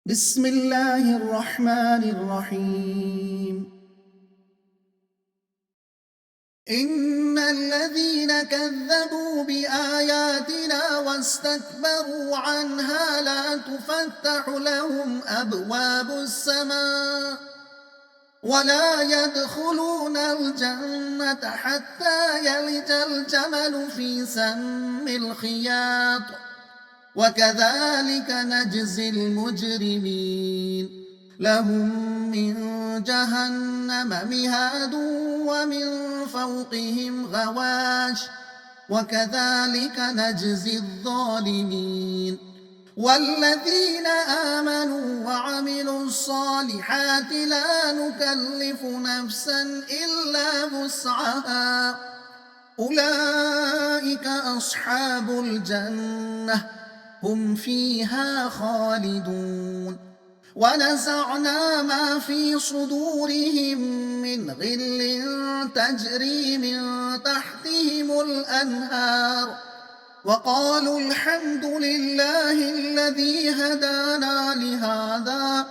بسم الله الرحمن الرحيم إن الذين كذبوا بآياتنا واستكبروا عنها لا تفتح لهم أبواب السماء ولا يدخلون الجنة حتى يلج الجمل في سم الخياط وكذلك نجزي المجرمين لهم من جهنم مهاد ومن فوقهم غواش وكذلك نجزي الظالمين والذين آمنوا وعملوا الصالحات لا نكلف نفسا إلا وسعها أولئك أصحاب الجنة هم فيها خالدون ونزعنا ما في صدورهم من غل تجري من تحتهم الأنهار وقالوا الحمد لله الذي هدانا لهذا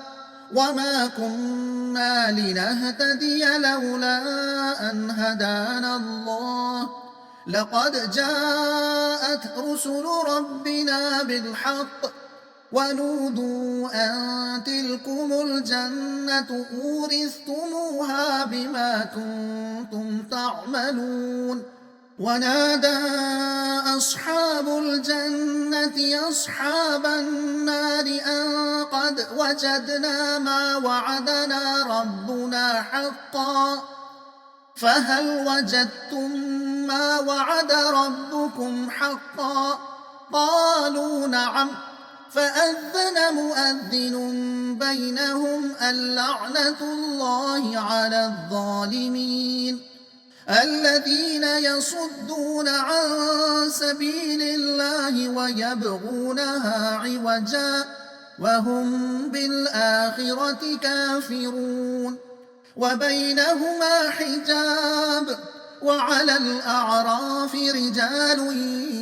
وما كنا لنهتدي لولا أن هدانا الله لقد جاءت رسل ربنا بالحق ونودوا أن تلكم الجنة أورثتموها بما كنتم تعملون ونادى أصحاب الجنة أصحاب النار أن قد وجدنا ما وعدنا ربنا حقا فهل وجدتم ما وعد ربكم حقا قالوا نعم فأذن مؤذن بينهم اللعنة الله على الظالمين الذين يصدون عن سبيل الله ويبغونها عوجا وهم بالآخرة كافرون وبينهما حجاب وعلى الأعراف رجال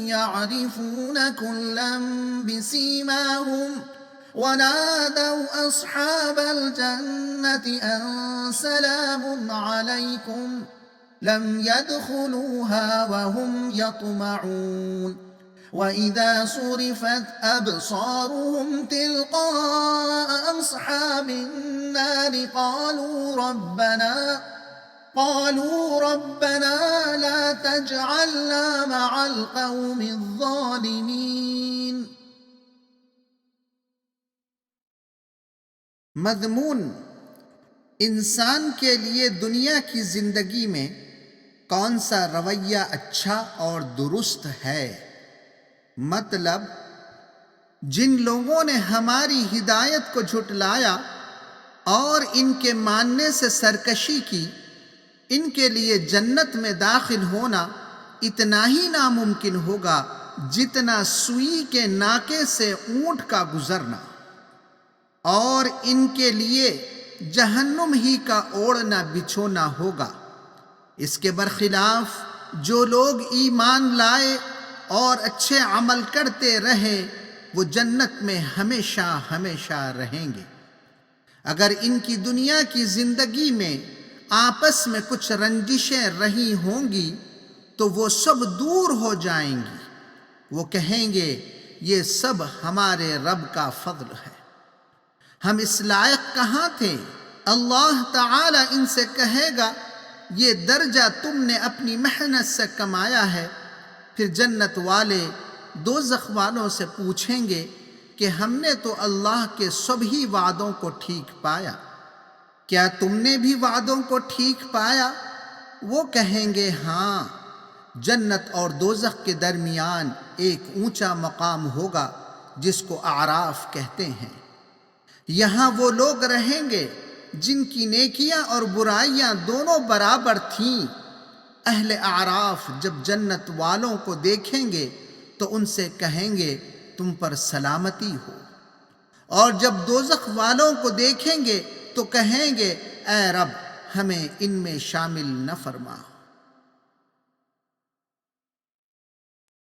يعرفون كلا بسيماهم ونادوا أصحاب الجنة أن سلام عليكم لم يدخلوها وهم يطمعون وإذا صرفت أبصارهم تلقاء أصحاب النار قالوا ربنا لا تجعلنا مع القوم الظالمين. مضمون انسان کے لیے دنیا کی زندگی میں کون سا رویہ اچھا اور درست ہے؟ مطلب جن لوگوں نے ہماری ہدایت کو جھٹلایا اور ان کے ماننے سے سرکشی کی، ان کے لیے جنت میں داخل ہونا اتنا ہی ناممکن ہوگا جتنا سوئی کے ناکے سے اونٹ کا گزرنا، اور ان کے لیے جہنم ہی کا اوڑھنا بچھونا ہوگا۔ اس کے برخلاف جو لوگ ایمان لائے اور اچھے عمل کرتے رہے وہ جنت میں ہمیشہ ہمیشہ رہیں گے۔ اگر ان کی دنیا کی زندگی میں آپس میں کچھ رنجشیں رہی ہوں گی تو وہ سب دور ہو جائیں گی، وہ کہیں گے یہ سب ہمارے رب کا فضل ہے، ہم اس لائق کہاں تھے؟ اللہ تعالی ان سے کہے گا یہ درجہ تم نے اپنی محنت سے کمایا ہے۔ پھر جنت والے دوزخ والوں سے پوچھیں گے کہ ہم نے تو اللہ کے سبھی وعدوں کو ٹھیک پایا، کیا تم نے بھی وعدوں کو ٹھیک پایا؟ وہ کہیں گے ہاں۔ جنت اور دوزخ کے درمیان ایک اونچا مقام ہوگا جس کو اعراف کہتے ہیں۔ یہاں وہ لوگ رہیں گے جن کی نیکیاں اور برائیاں دونوں برابر تھیں۔ اہل اعراف جب جنت والوں کو دیکھیں گے تو ان سے کہیں گے تم پر سلامتی ہو، اور جب دوزخ والوں کو دیکھیں گے تو کہیں گے اے رب ہمیں ان میں شامل نہ فرما۔